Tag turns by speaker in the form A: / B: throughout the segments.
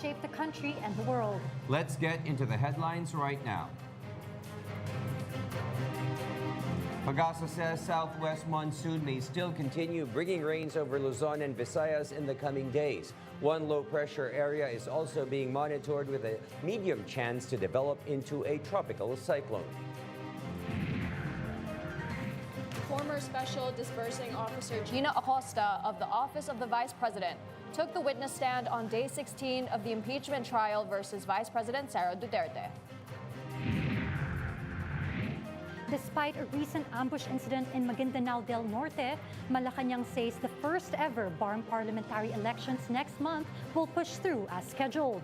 A: shape the country and the world.
B: Let's get into the headlines right now. Pag-asa says southwest monsoon may still continue bringing rains over Luzon and Visayas in the coming days. One low-pressure area is also being monitored with a medium chance to develop into a tropical cyclone.
C: Former Special Disbursing Officer Gina Acosta of the Office of the Vice President took the witness stand on day 16 of the impeachment trial versus Vice President Sara Duterte.
A: Despite a recent ambush incident in Maguindanao del Norte, Malacanang says the first ever BARM parliamentary elections next month will push through as scheduled.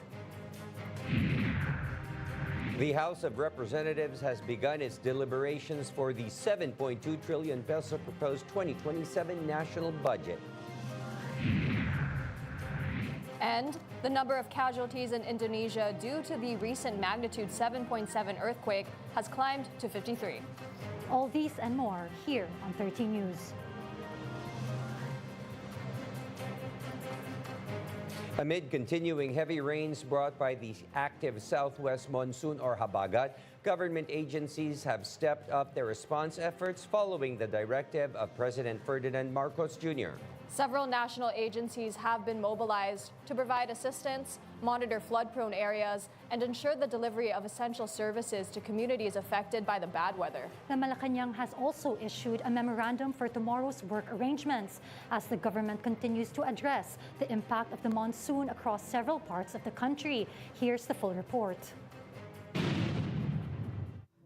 B: The House of Representatives has begun its deliberations for the 7.2 trillion peso proposed 2027 national budget.
C: And the number of casualties in Indonesia due to the recent magnitude 7.7 earthquake has climbed to 53.
A: All these and more here on 13 News.
B: Amid continuing heavy rains brought by the active southwest monsoon or habagat, government agencies have stepped up their response efforts following the directive of President Ferdinand Marcos Jr.
C: Several national agencies have been mobilized to provide assistance, monitor flood-prone areas, and ensure the delivery of essential services to communities affected by the bad weather.
A: The Malacanang has also issued a memorandum for tomorrow's work arrangements as the government continues to address the impact of the monsoon across several parts of the country. Here's the full report.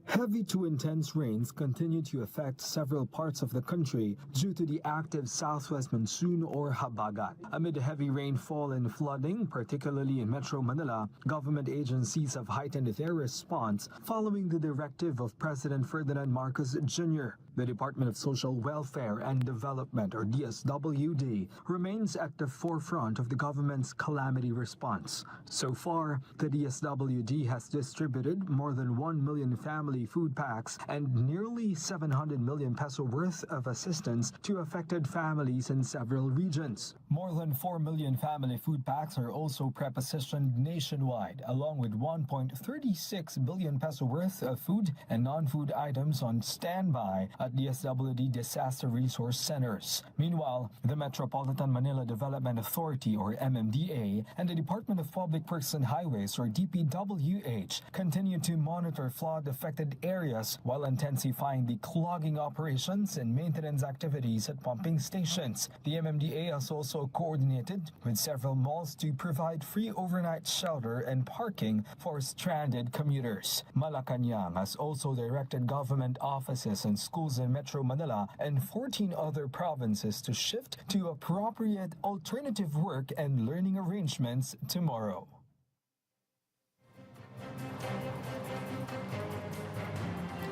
D: Heavy to intense rains continue to affect several parts of the country due to the active southwest monsoon or habagat. Amid heavy rainfall and flooding, particularly in Metro Manila, government agencies have heightened their response following the directive of President Ferdinand Marcos Jr. The Department of Social Welfare and Development, or DSWD, remains at the forefront of the government's calamity response. So far, the DSWD has distributed more than 1 million family food packs and nearly 700 million peso worth of assistance to affected families in several regions. More than 4 million family food packs are also prepositioned nationwide, along with 1.36 billion peso worth of food and non-food items on standby at DSWD disaster resource centers. Meanwhile, the Metropolitan Manila Development Authority, or MMDA, and the Department of Public Works and Highways, or DPWH, continue to monitor flood-affected areas while intensifying the clogging operations and maintenance activities at pumping stations. The MMDA has also coordinated with several malls to provide free overnight shelter and parking for stranded commuters. Malacanang has also directed government offices and schools in Metro Manila and 14 other provinces to shift to appropriate alternative work and learning arrangements tomorrow.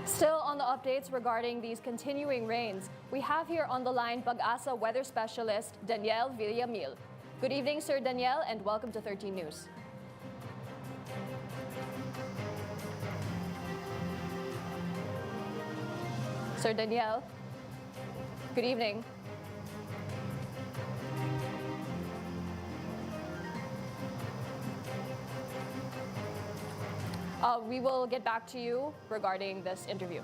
C: Still on the updates regarding these continuing rains, we have here on the line Pag-asa weather specialist Daniel Villamil. Good evening, Sir Daniel, and welcome to 13 News. Sir Daniel, good evening. We will get back to you regarding this interview.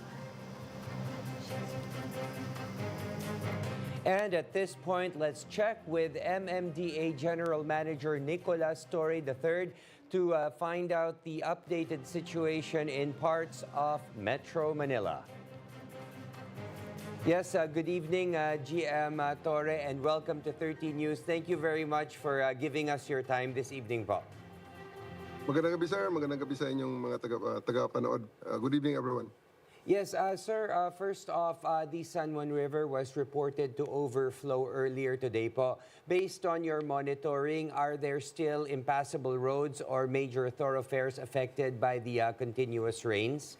B: And at this point, let's check with MMDA General Manager Nicolas Torre III to find out the updated situation in parts of Metro Manila. Yes, good evening, GM Torre, and welcome to 13 News. Thank you very much for giving us your time this evening, po.
E: Magandang gabi, sir. Magandang gabi sa inyong mga taga-panood. Good evening, everyone.
B: Yes, sir, first off, the San Juan River was reported to overflow earlier today po. Based on your monitoring, are there still impassable roads or major thoroughfares affected by the continuous rains?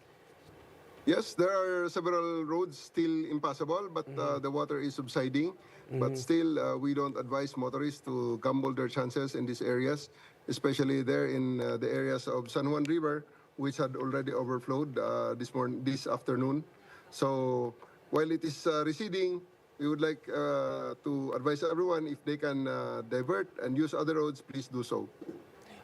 E: Yes, there are several roads still impassable, but the water is subsiding. But still, we don't advise motorists to gamble their chances in these areas, especially there in the areas of San Juan River, which had already overflowed this afternoon. So while it is receding, we would like to advise everyone if they can divert and use other roads, please do so.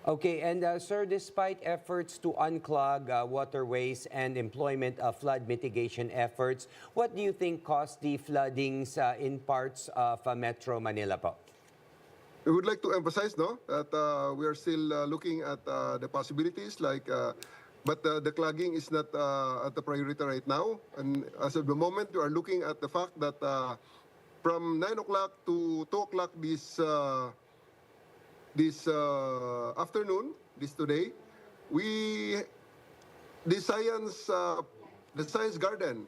B: Okay, and sir, despite efforts to unclog waterways and employment of flood mitigation efforts, what do you think caused the floodings in parts of Metro Manila po?
E: We would like to emphasize, no, that we are still looking at the possibilities, but the clogging is not at the priority right now. And as of the moment, we are looking at the fact that from 9 o'clock to 2 o'clock this afternoon, this today, we the science garden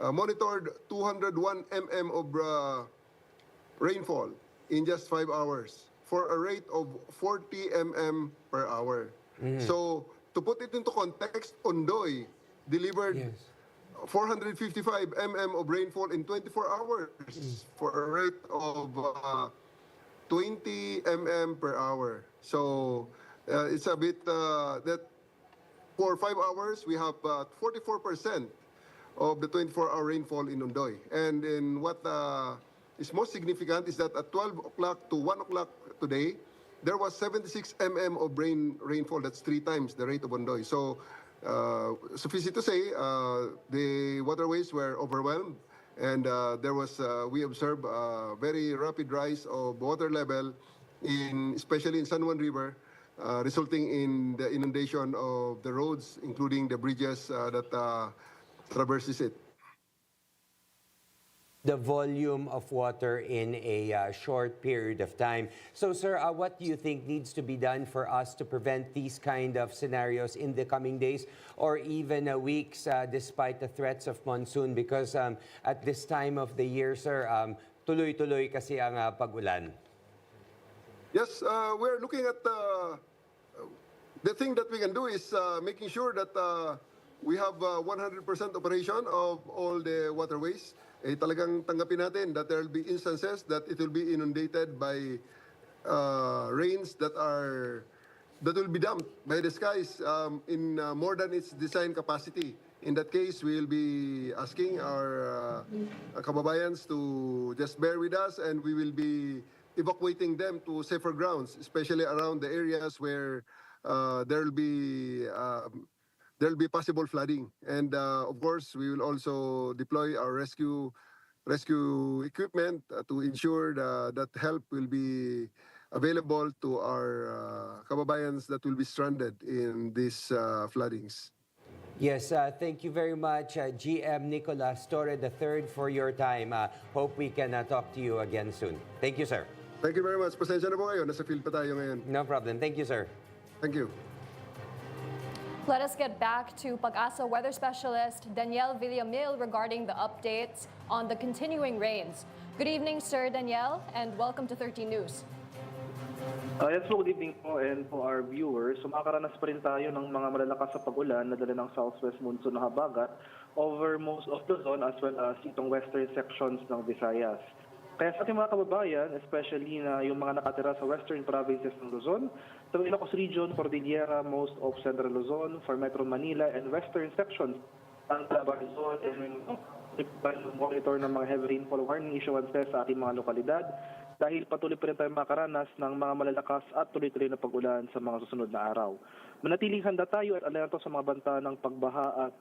E: monitored 201 mm of rainfall in just 5 hours for a rate of 40 mm per hour. So to put it into context, Ondoy delivered
B: Yes.
E: 455 mm of rainfall in 24 hours for a rate of 20 mm per hour. So it's a bit that for 5 hours we have 44% of the 24-hour rainfall in Ondoy. And in what is most significant is that at 12 o'clock to 1 o'clock today, there was 76 mm of rainfall. That's 3 times the rate of Ondoy. So suffice it to say, the waterways were overwhelmed, and we observed a very rapid rise of water level, especially in San Juan River, resulting in the inundation of the roads, including the bridges that traverses it.
B: The volume of water in a short period of time. So, sir, what do you think needs to be done for us to prevent these kind of scenarios in the coming days or even weeks, despite the threats of monsoon? Because at this time of the year, sir, tuloy-tuloy kasi ang pag-ulan.
E: Yes, we're looking at the thing that we can do is making sure that we have 100% operation of all the waterways. Talagang tanggapin natin that there will be instances that it will be inundated by rains that will be dumped by the skies in more than its design capacity. In that case, we will be asking our kababayans to just bear with us, and we will be evacuating them to safer grounds, especially around the areas where there will be possible flooding. And of course, we will also deploy our rescue equipment to ensure that help will be available to our kababayans that will be stranded in these floodings.
B: Yes, thank you very much, GM Nicolas Torre III, for your time. Hope we can talk to you again soon. Thank you, sir.
E: Thank you very much. Pasensya na po kayo. Nasa field pa tayo ngayon.
B: No problem. Thank you, sir.
E: Thank you.
C: Let us get back to Pag-asa weather specialist Daniel Villamil regarding the updates on the continuing rains. Good evening, Sir Daniel, and welcome to 13 News.
F: Yes po, good evening po and po our viewers. So makakaranas pa rin tayo ng mga malalakas sa pag-ulan na dala ng southwest monsoon na habagat over most of Luzon as well as itong western sections ng Visayas. Kaya sa ating mga kababayan, especially na yung mga nakatira sa western provinces ng Luzon, sa Ilocos Region, Cordillera, most of Central Luzon, for Metro Manila, and western sections ng Luzon, and monitor ng mga heavy rainfall warning issuances sa ating mga lokalidad dahil patuloy pa rin tayo makaranas ng mga malalakas at tuloy-tuloy na pag-ulan sa mga susunod na araw. Manatiling handa tayo at alerto sa mga banta ng pagbaha at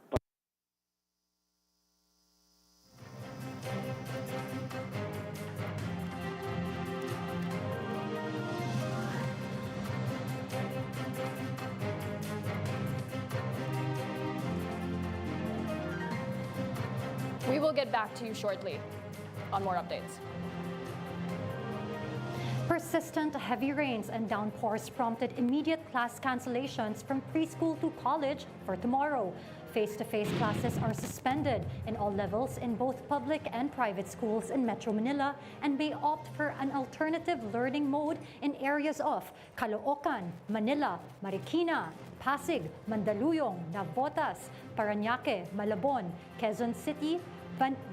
C: We will get back to you shortly on more updates.
A: Persistent heavy rains and downpours prompted immediate class cancellations from preschool to college for tomorrow. Face-to-face classes are suspended in all levels in both public and private schools in Metro Manila and may opt for an alternative learning mode in areas of Caloocan, Manila, Marikina, Pasig, Mandaluyong, Navotas, Parañaque, Malabon, Quezon City,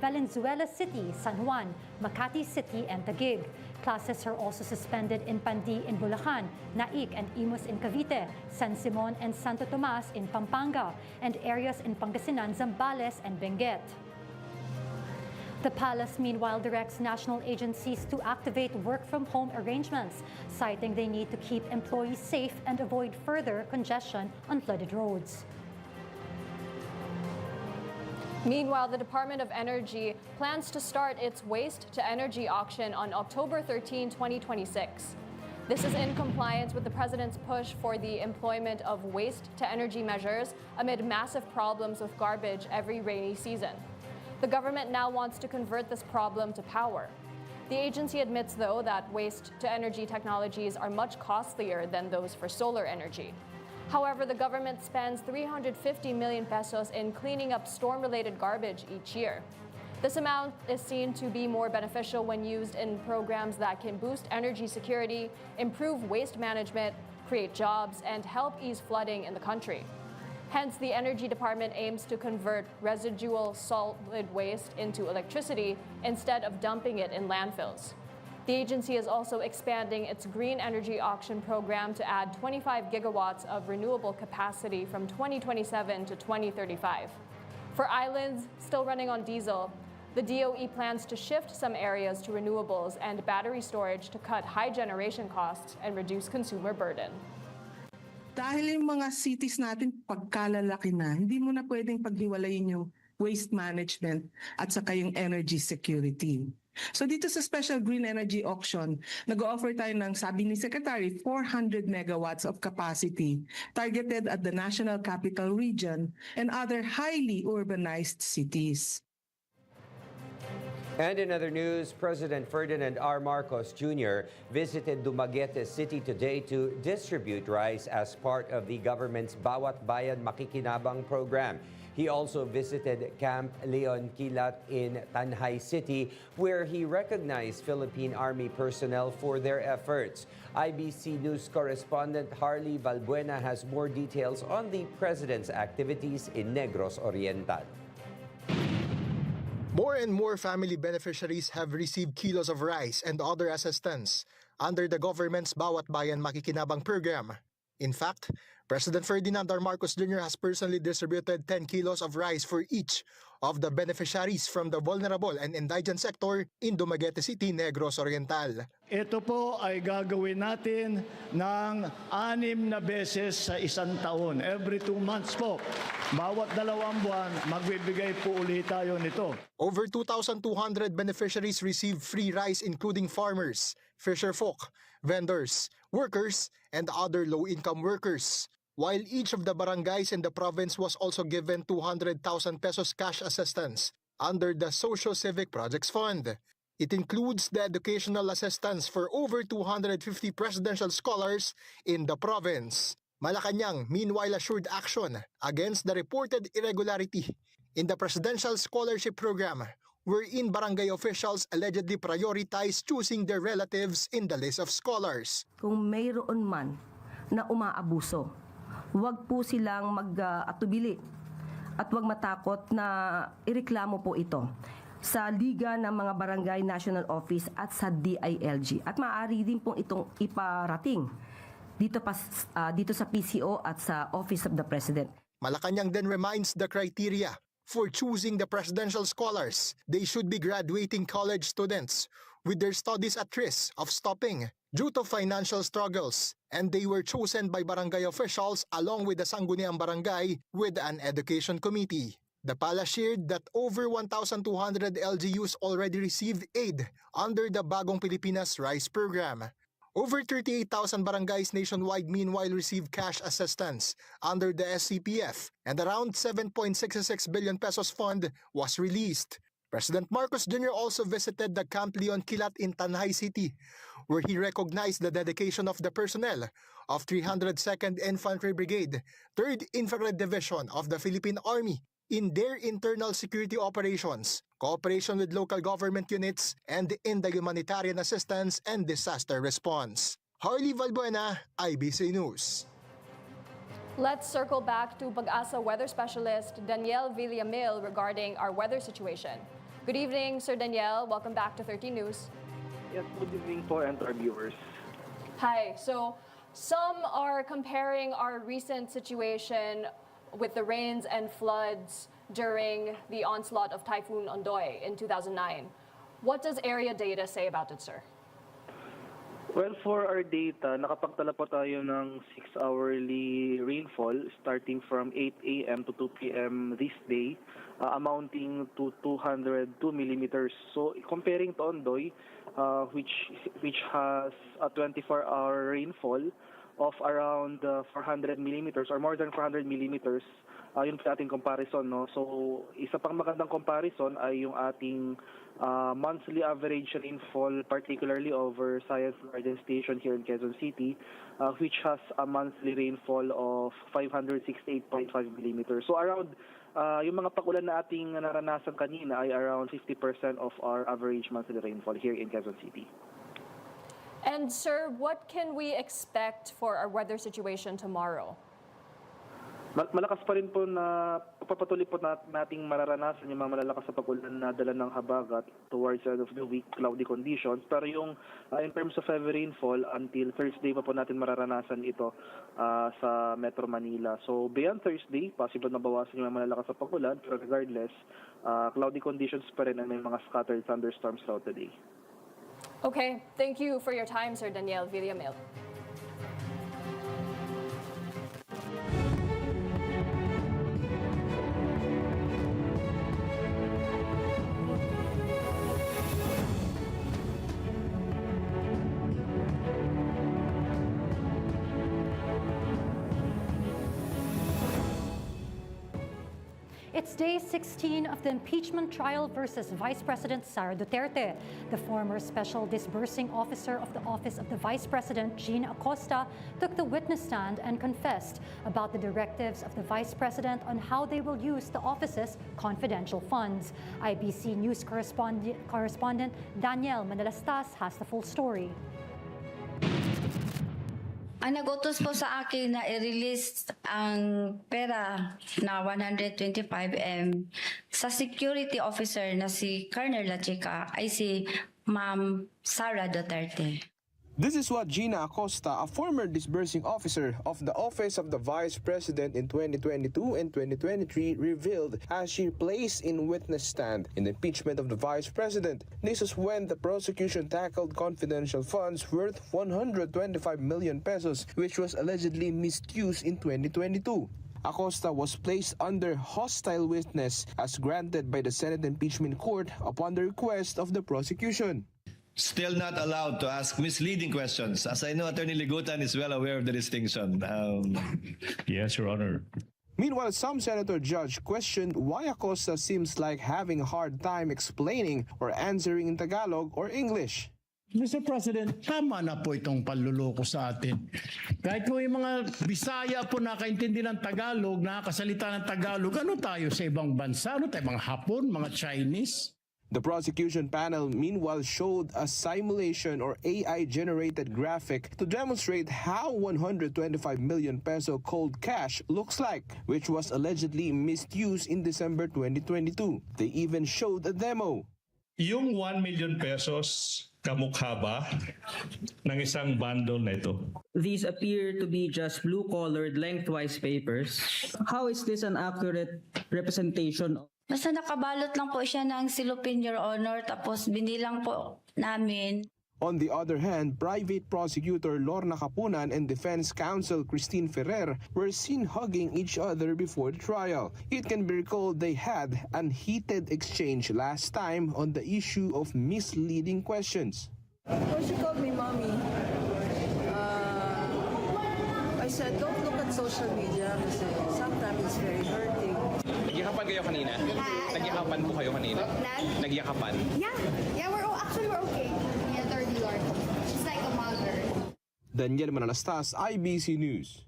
A: Valenzuela City, San Juan, Makati City, and Taguig. Classes are also suspended in Pandi in Bulacan, Naik and Imus in Cavite, San Simon and Santo Tomas in Pampanga, and areas in Pangasinan, Zambales, and Benguet. The palace, meanwhile, directs national agencies to activate work-from-home arrangements, citing they need to keep employees safe and avoid further congestion on flooded roads.
C: Meanwhile, the Department of Energy plans to start its waste-to-energy auction on October 13, 2026. This is in compliance with the President's push for the employment of waste-to-energy measures amid massive problems with garbage every rainy season. The government now wants to convert this problem to power. The agency admits, though, that waste-to-energy technologies are much costlier than those for solar energy. However, the government spends 350 million pesos in cleaning up storm-related garbage each year. This amount is seen to be more beneficial when used in programs that can boost energy security, improve waste management, create jobs, and help ease flooding in the country. Hence, the Energy Department aims to convert residual solid waste into electricity instead of dumping it in landfills. The agency is also expanding its green energy auction program to add 25 gigawatts of renewable capacity from 2027 to 2035. For islands still running on diesel, the DOE plans to shift some areas to renewables and battery storage to cut high generation costs and reduce consumer burden.
G: Dahil yung mga cities natin pagkalalaki na, hindi mo na pwedeng paghiwalayin yung waste management at saka yung energy security. So dito sa Special Green Energy Auction, nag-offer tayo ng, sabi ni Secretary, 400 megawatts of capacity targeted at the National Capital Region and other highly urbanized cities.
B: And in other news, President Ferdinand R. Marcos Jr. visited Dumaguete City today to distribute rice as part of the government's Bawat Bayan Makikinabang program. He also visited Camp Leon Kilat in Tanjay City, where he recognized Philippine Army personnel for their efforts. IBC News correspondent Harley Valbuena has more details on the president's activities in Negros Oriental.
H: More and more family beneficiaries have received kilos of rice and other assistance under the government's Bawat Bayan Makikinabang program. In fact, President Ferdinand R. Marcos Jr. has personally distributed 10 kilos of rice for each of the beneficiaries from the vulnerable and indigent sector in Dumaguete City, Negros Oriental.
I: Ito po ay gagawin natin ng 6 na beses sa isang taon. Every 2 months po. Bawat 2 buwan, magbibigay po ulit tayo nito.
H: Over 2,200 beneficiaries received free rice, including farmers, fisherfolk, vendors, workers, and other low-income workers. While each of the barangays in the province was also given 200,000 pesos cash assistance under the Socio-Civic Projects Fund. It includes the educational assistance for over 250 presidential scholars in the province. Malacanang, meanwhile, assured action against the reported irregularity in the Presidential Scholarship Program, wherein barangay officials allegedly prioritize choosing their relatives in the list of scholars.
J: Kung mayroon man na umaabuso, huwag po silang mag-atubili at huwag matakot na ireklamo po ito sa Liga ng mga Barangay National Office at sa DILG. At maaari din pong itong iparating dito sa PCO at sa Office of the President.
H: Malacanang then reminds the criteria for choosing the presidential scholars. They should be graduating college students with their studies at risk of stopping due to financial struggles, and they were chosen by barangay officials along with the Sangguniang Barangay with an education committee. The palace shared that over 1,200 LGUs already received aid under the Bagong Pilipinas Rice Program. Over 38,000 barangays nationwide meanwhile received cash assistance under the SCPF, and around 7.66 billion pesos fund was released. President Marcos Jr. also visited the Camp Leon Kilat in Tanjay City, where he recognized the dedication of the personnel of 302nd Infantry Brigade, 3rd Infrared Division of the Philippine Army in their internal security operations, cooperation with local government units, and in the humanitarian assistance and disaster response. Harley Valbuena, IBC News.
C: Let's circle back to Pag-asa weather specialist Daniel Villamil regarding our weather situation. Good evening, Sir Daniel. Welcome back to 13 News.
F: Yes, good evening po and to our viewers.
C: Hi. So, some are comparing our recent situation with the rains and floods during the onslaught of Typhoon Ondoy in 2009. What does area data say about it, sir?
F: Well, for our data, nakapagtala po tayo ng 6-hourly rainfall starting from 8 a.m. to 2 p.m. this day, amounting to 202 millimeters. So, comparing to Ondoy, which has a 24-hour rainfall of around 400 millimeters or more than 400 millimeters, yun po ating comparison. No? So, isa pang magandang comparison ay yung ating monthly average rainfall, particularly over Science Garden Station here in Quezon City, which has a monthly rainfall of 568.5 millimeters. So around, yung mga pagulan na ating naranasan kanina ay around 50% of our average monthly rainfall here in Quezon City.
C: And sir, what can we expect for our weather situation tomorrow?
F: Malakas pa rin po na papatuloy po nating mararanasan yung mga malalakas sa pagulan na dala ng habagat towards the end of the week, cloudy conditions. Pero yung in terms of heavy rainfall, until Thursday pa po natin mararanasan ito sa Metro Manila. So beyond Thursday, possible na bawasan yung mga malalakas sa pagulan, pero regardless, cloudy conditions pa rin and may mga scattered thunderstorms throughout the day.
C: Okay, thank you for your time, Sir Daniel Villamil.
A: It's day 16 of the impeachment trial versus Vice President Sara Duterte. The former Special Disbursing Officer of the Office of the Vice President, Gina Acosta, took the witness stand and confessed about the directives of the Vice President on how they will use the office's confidential funds. IBC News correspondent Danielle Manalastas has the full story.
K: Ang nagutos po sa akin na i-release ang pera na 125M sa security officer na si Colonel Lachica ay si Ma'am Sara Duterte.
L: This is what Gina Acosta, a former disbursing officer of the Office of the Vice President in 2022 and 2023, revealed as she placed in witness stand in the impeachment of the Vice President. This is when the prosecution tackled confidential funds worth 125 million pesos, which was allegedly misused in 2022. Acosta was placed under hostile witness as granted by the Senate Impeachment Court upon the request of the prosecution.
M: Still not allowed to ask misleading questions. As I know, Attorney Ligutan is well aware of the distinction.
I: Yes, Your Honor.
L: Meanwhile, some senator judge questioned why Acosta seems like having a hard time explaining or answering in Tagalog or English.
I: Mr. President, tama na po itong panluloko sa atin. Kahit po yung mga Bisaya po nakaintindi ng Tagalog, nakakasalita ng Tagalog, ano tayo sa ibang bansa? Ano tayo, mga Hapon, mga Chinese?
L: The prosecution panel meanwhile showed a simulation or AI-generated graphic to demonstrate how 125 million peso cold cash looks like, which was allegedly misused in December 2022. They even showed a demo.
N: Yung 1 million pesos, kamukha ba ng isang bundle na ito?
O: These appear to be just blue-colored lengthwise papers. How is this an accurate representation?
K: Basta nakabalot lang po siya ng silupin, Your Honor, tapos binilang po namin.
L: On the other hand, Private Prosecutor Lorna Capunan and Defense Counsel Christine Ferrer were seen hugging each other before the trial. It can be recalled they had an heated exchange last time on the issue of misleading questions.
P: Well, she called me mommy. I said, don't look at social media kasi sometimes it's very hurting.
Q: Nagyakapan kayo kanina? Nagyakapan po kayo kanina? Nagyakapan?
R: Yeah, we're okay. Yeah, third Lord. She's like a mother.
L: Daniel Manalastas, IBC News.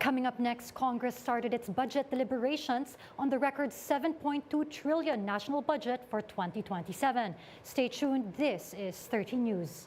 A: Coming up next, Congress started its budget deliberations on the record 7.2 trillion national budget for 2027. Stay tuned. This is 13 News.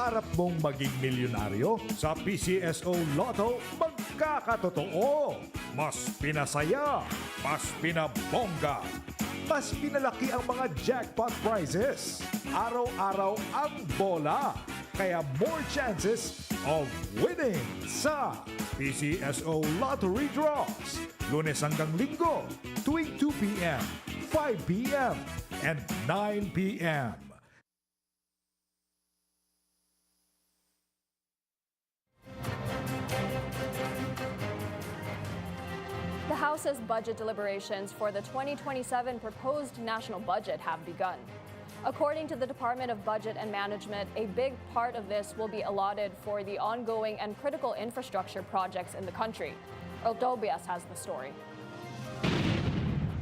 S: Pangarap mong maging milyonaryo? Sa PCSO Lotto, magkakatotoo. Mas pinasaya, mas pinabongga, mas pinalaki ang mga jackpot prizes. Araw-araw ang bola, kaya more chances of winning sa PCSO Lottery Draws. Lunes hanggang Linggo, tuwing 2 p.m., 5 p.m., and 9 p.m.
C: The House's budget deliberations for the 2027 proposed national budget have begun. According to the Department of Budget and Management, a big part of this will be allotted for the ongoing and critical infrastructure projects in the country. Earl Tobias has the story.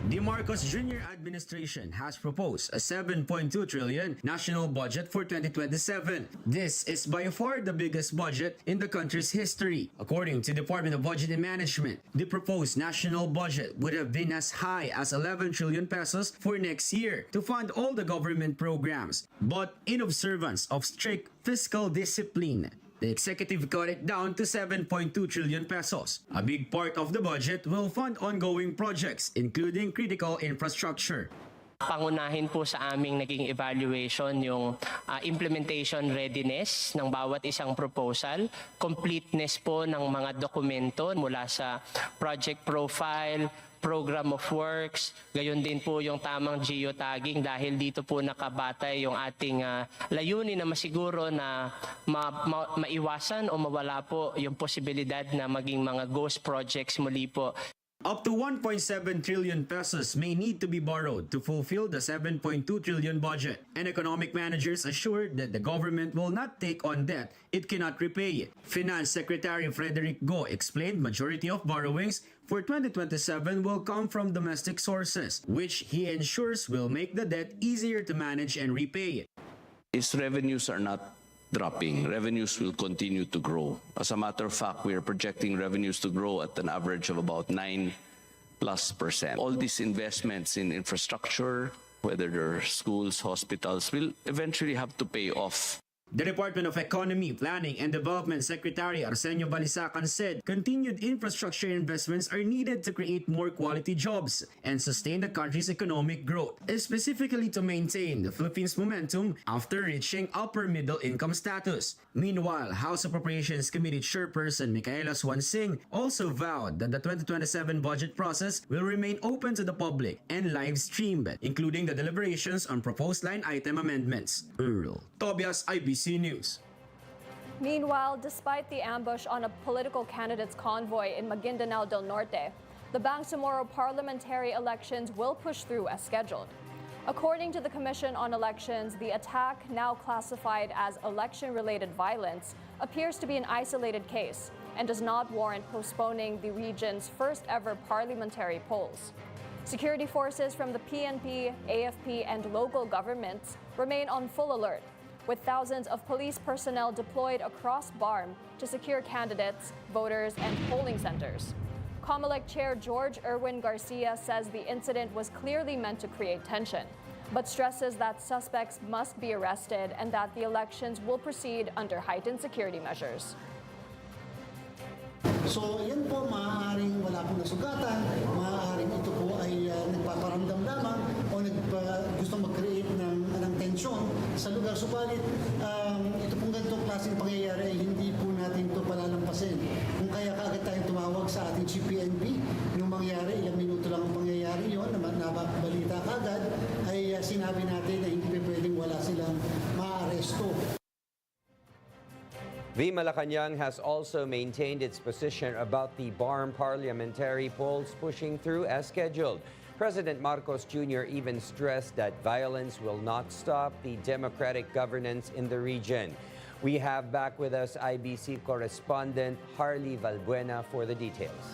T: The Marcos Jr. administration has proposed a 7.2 trillion national budget for 2027. This is by far the biggest budget in the country's history. According to the Department of Budget and Management, the proposed national budget would have been as high as 11 trillion pesos for next year to fund all the government programs. But in observance of strict fiscal discipline, the executive cut it down to 7.2 trillion pesos. A big part of the budget will fund ongoing projects, including critical infrastructure.
U: Pangunahin po sa aming naging evaluation yung implementation readiness ng bawat isang proposal, completeness po ng mga dokumento mula sa project profile, program of works, gayon din po yung tamang geotagging dahil dito po nakabatay yung ating layunin na masiguro na maiwasan o mawala po yung posibilidad na maging mga ghost projects muli po.
T: Up to 1.7 trillion pesos may need to be borrowed to fulfill the 7.2 trillion budget. And economic managers assured that the government will not take on debt it cannot repay. Finance Secretary Frederick Go explained majority of borrowings for 2027 will come from domestic sources, which he ensures will make the debt easier to manage and repay.
V: Its revenues are not dropping. Revenues will continue to grow. As a matter of fact, we are projecting revenues to grow at an average of about 9+%. All these investments in infrastructure, whether they're schools, hospitals, will eventually have to pay off.
T: The Department of Economy, Planning and Development Secretary Arsenio Balisacan said continued infrastructure investments are needed to create more quality jobs and sustain the country's economic growth, specifically to maintain the Philippines' momentum after reaching upper middle income status. Meanwhile, House Appropriations Committee Chairperson Micaela Swansing also vowed that the 2027 budget process will remain open to the public and live-streamed, including the deliberations on proposed line item amendments. Earl Tobias, IBC News.
C: Meanwhile, despite the ambush on a political candidate's convoy in Maguindanao del Norte, the Bangsamoro parliamentary elections will push through as scheduled. According to the Commission on Elections, the attack, now classified as election-related violence, appears to be an isolated case and does not warrant postponing the region's first-ever parliamentary polls. Security forces from the PNP, AFP, and local governments remain on full alert, with thousands of police personnel deployed across BARM to secure candidates, voters, and polling centers. COMELEC Chair George Erwin Garcia says the incident was clearly meant to create tension, but stresses that suspects must be arrested and that the elections will proceed under heightened security measures.
W: So yan po, maaaring wala pong nasugatan, maaaring ito po ay nagpaparamdam lamang o gusto mag-create ng tensyon sa lugar. Subalit, ito pong ganitong klaseng pangyayari ay hindi po natin ito palalampasin. Kung kaya kaagad tayong tumawag sa ating GPNP, nung mangyari, ilang minuto lang ang pangyayari yun, nababalita kaagad, ay sinabi natin na hindi pwedeng wala silang maaresto.
B: The Malacanang has also maintained its position about the BARM parliamentary polls pushing through as scheduled. President Marcos Jr. even stressed that violence will not stop the democratic governance in the region. We have back with us IBC correspondent Harley Valbuena for the details.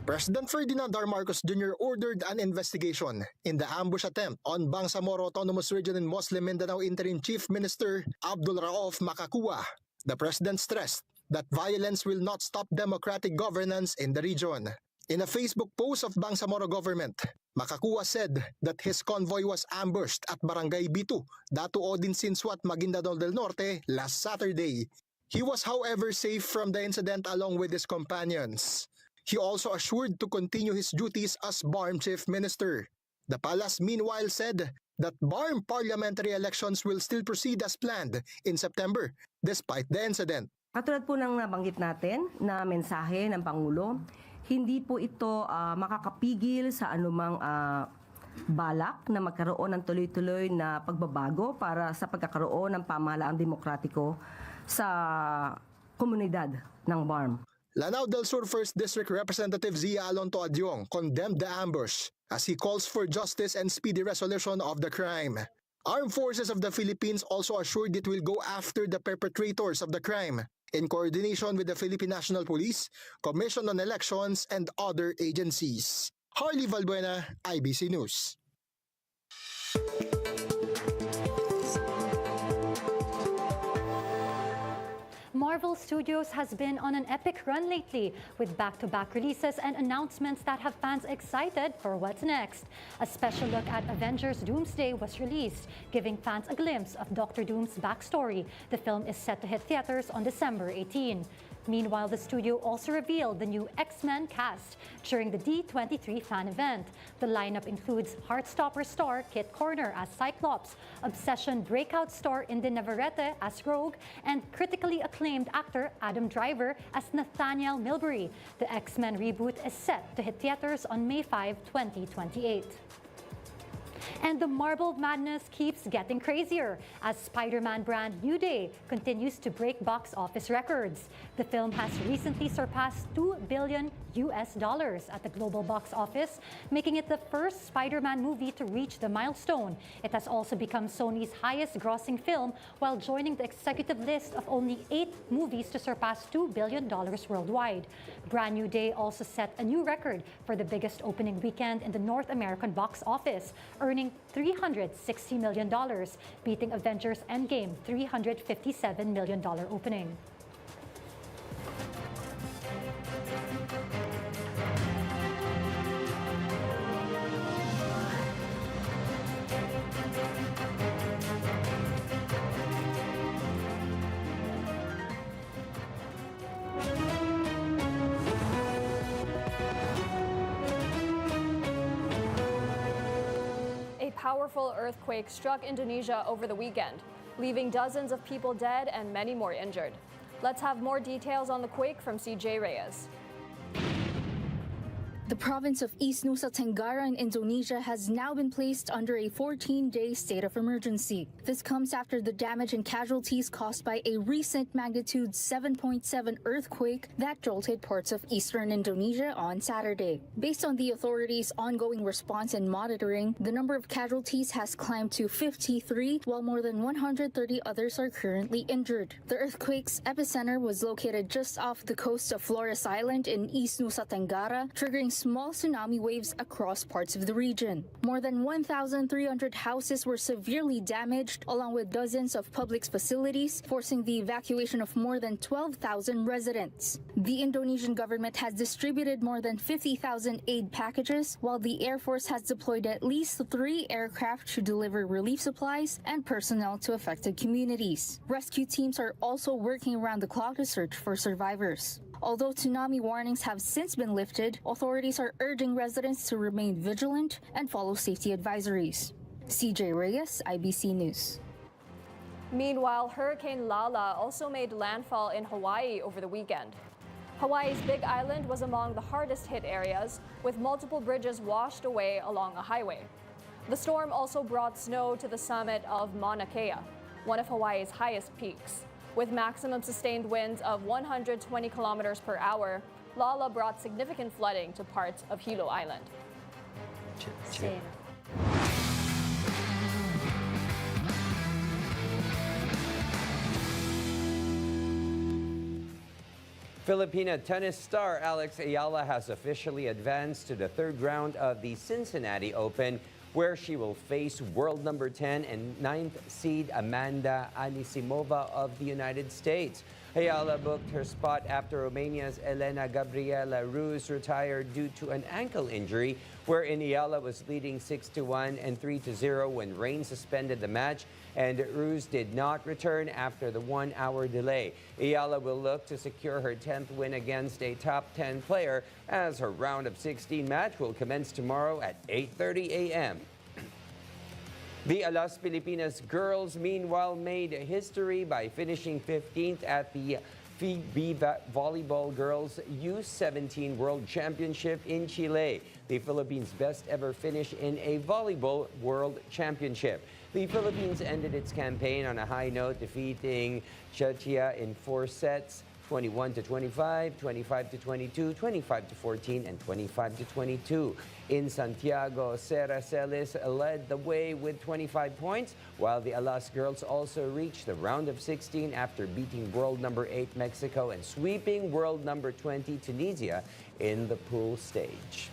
H: President Ferdinand R. Marcos Jr. ordered an investigation in the ambush attempt on Bangsamoro Autonomous Region in Muslim Mindanao Interim Chief Minister Abdul Rauf Makakua. The president stressed that violence will not stop democratic governance in the region. In a Facebook post of Bangsamoro government, Makakua said that his convoy was ambushed at Barangay B2, Datu Odinsinswat, Maguindanao del Norte last Saturday. He was, however, safe from the incident along with his companions. He also assured to continue his duties as BARM Chief Minister. The palace meanwhile said that BARM parliamentary elections will still proceed as planned in September despite the incident.
J: Katulad po ng nabanggit natin na mensahe ng Pangulo, hindi po ito makakapigil sa anumang balak na magkaroon ng tuloy-tuloy na pagbabago para sa pagkakaroon ng pamahalaang demokratiko sa komunidad ng BARM.
H: Lanao del Sur 1st District Representative Zia Alonto Adyong condemned the ambush as he calls for justice and speedy resolution of the crime. Armed Forces of the Philippines also assured it will go after the perpetrators of the crime in coordination with the Philippine National Police, Commission on Elections, and other agencies. Harley Valbuena, IBC News.
A: Marvel Studios has been on an epic run lately, with back-to-back releases and announcements that have fans excited for what's next. A special look at Avengers Doomsday was released, giving fans a glimpse of Dr. Doom's backstory. The film is set to hit theaters on December 18. Meanwhile, the studio also revealed the new X-Men cast during the D23 fan event. The lineup includes Heartstopper star Kit Corner as Cyclops, Obsession breakout star Indi Navarrete as Rogue, and critically acclaimed actor Adam Driver as Nathaniel Milbury. The X-Men reboot is set to hit theaters on May 5, 2028. And the Marvel madness keeps getting crazier as Spider-Man brand New Day continues to break box office records. The film has recently surpassed $2 billion at the global box office, making it the first Spider-Man movie to reach the milestone. It has also become Sony's highest grossing film while joining the executive list of only 8 movies to surpass $2 billion worldwide. Brand New Day also set a new record for the biggest opening weekend in the North American box office, earning $360 million, beating Avengers Endgame $357 million opening.
C: A powerful earthquake struck Indonesia over the weekend, leaving dozens of people dead and many more injured. Let's have more details on the quake from CJ Reyes.
D: The province of East Nusa Tenggara in Indonesia has now been placed under a 14-day state of emergency. This comes after the damage and casualties caused by a recent magnitude 7.7 earthquake that jolted parts of eastern Indonesia on Saturday. Based on the authorities' ongoing response and monitoring, the number of casualties has climbed to 53, while more than 130 others are currently injured. The earthquake's epicenter was located just off the coast of Flores Island in East Nusa Tenggara, triggering small tsunami waves across parts of the region. More than 1,300 houses were severely damaged, along with dozens of public facilities, forcing the evacuation of more than 12,000 residents. The Indonesian government has distributed more than 50,000 aid packages, while the Air Force has deployed at least 3 aircraft to deliver relief supplies and personnel to affected communities. Rescue teams are also working around the clock to search for survivors. Although tsunami warnings have since been lifted, authorities are urging residents to remain vigilant and follow safety advisories. CJ Reyes, IBC News.
C: Meanwhile, Hurricane Lala also made landfall in Hawaii over the weekend. Hawaii's Big Island was among the hardest hit areas, with multiple bridges washed away along a highway. The storm also brought snow to the summit of Mauna Kea, one of Hawaii's highest peaks. With maximum sustained winds of 120 kilometers per hour, Lala brought significant flooding to parts of Hilo Island.
B: Filipina tennis star Alex Ayala has officially advanced to the 3rd round of the Cincinnati Open, where she will face world number 10 and 9th seed Amanda Anisimova of the United States. Ayala booked her spot after Romania's Elena Gabriela Ruz retired due to an ankle injury, wherein Ayala was leading 6-1 and 3-0 when rain suspended the match, and Ruz did not return after the 1-hour delay. Ayala will look to secure her 10th win against a top 10 player as her round of 16 match will commence tomorrow at 8:30 a.m. The Alas Pilipinas girls, meanwhile, made history by finishing 15th at the FIGB Volleyball Girls U17 World Championship in Chile, the Philippines' best ever finish in a volleyball world championship. The Philippines ended its campaign on a high note, defeating Czechia in 4 sets, 21-25, 25-22, 25-14, and 25-22. In Santiago, Sera Celis led the way with 25 points, while the Alas girls also reached the round of 16 after beating world number 8 Mexico and sweeping world number 20 Tunisia in the pool stage.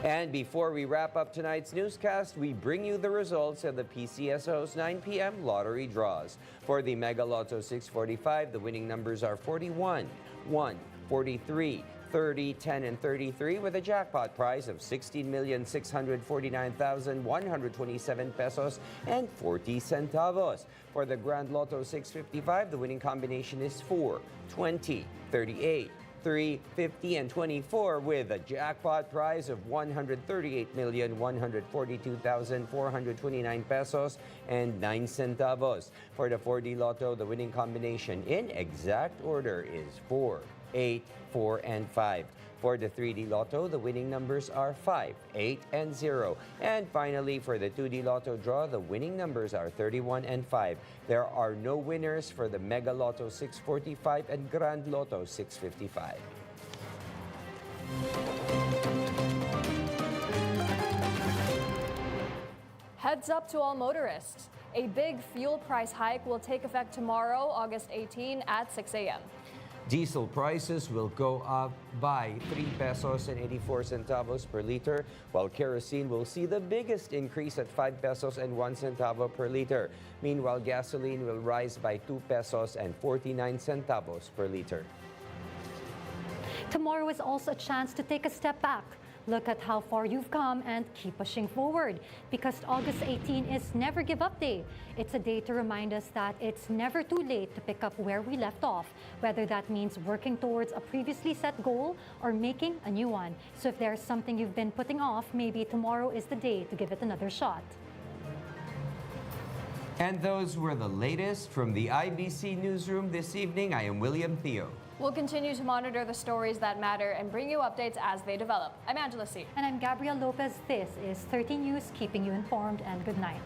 B: And before we wrap up tonight's newscast, we bring you the results of the PCSO's 9 p.m. lottery draws. For the Mega Lotto 645, the winning numbers are 41, 1, 43, 30, 10, and 33, with a jackpot prize of 16,649,127 pesos and 40 centavos. For the Grand Lotto 655, the winning combination is 4, 20, 38, 3, 50, and 24, with a jackpot prize of 138,142,429 pesos and 9 centavos. For the 4D Lotto, the winning combination in exact order is 4, 8, 4, and 5. For the 3D Lotto, the winning numbers are 5, 8, and 0. And finally, for the 2D Lotto draw, the winning numbers are 31 and 5. There are no winners for the Mega Lotto 645 and Grand Lotto 655.
C: Heads up to all motorists. A big fuel price hike will take effect tomorrow, August 18 at 6 a.m.
B: Diesel prices will go up by 3 pesos and 84 centavos per liter, while kerosene will see the biggest increase at 5 pesos and 1 centavo per liter. Meanwhile, gasoline will rise by 2 pesos and 49 centavos per liter.
A: Tomorrow is also a chance to take a step back. Look at how far you've come and keep pushing forward, because August 18 is Never Give Up Day. It's a day to remind us that it's never too late to pick up where we left off, whether that means working towards a previously set goal or making a new one. So if there's something you've been putting off, maybe tomorrow is the day to give it another shot.
B: And those were the latest from the IBC Newsroom this evening. I am William Thio.
C: We'll continue to monitor the stories that matter and bring you updates as they develop. I'm Angela C.
A: And I'm Gabrielle Lopez. This is 13 News, keeping you informed, and good night.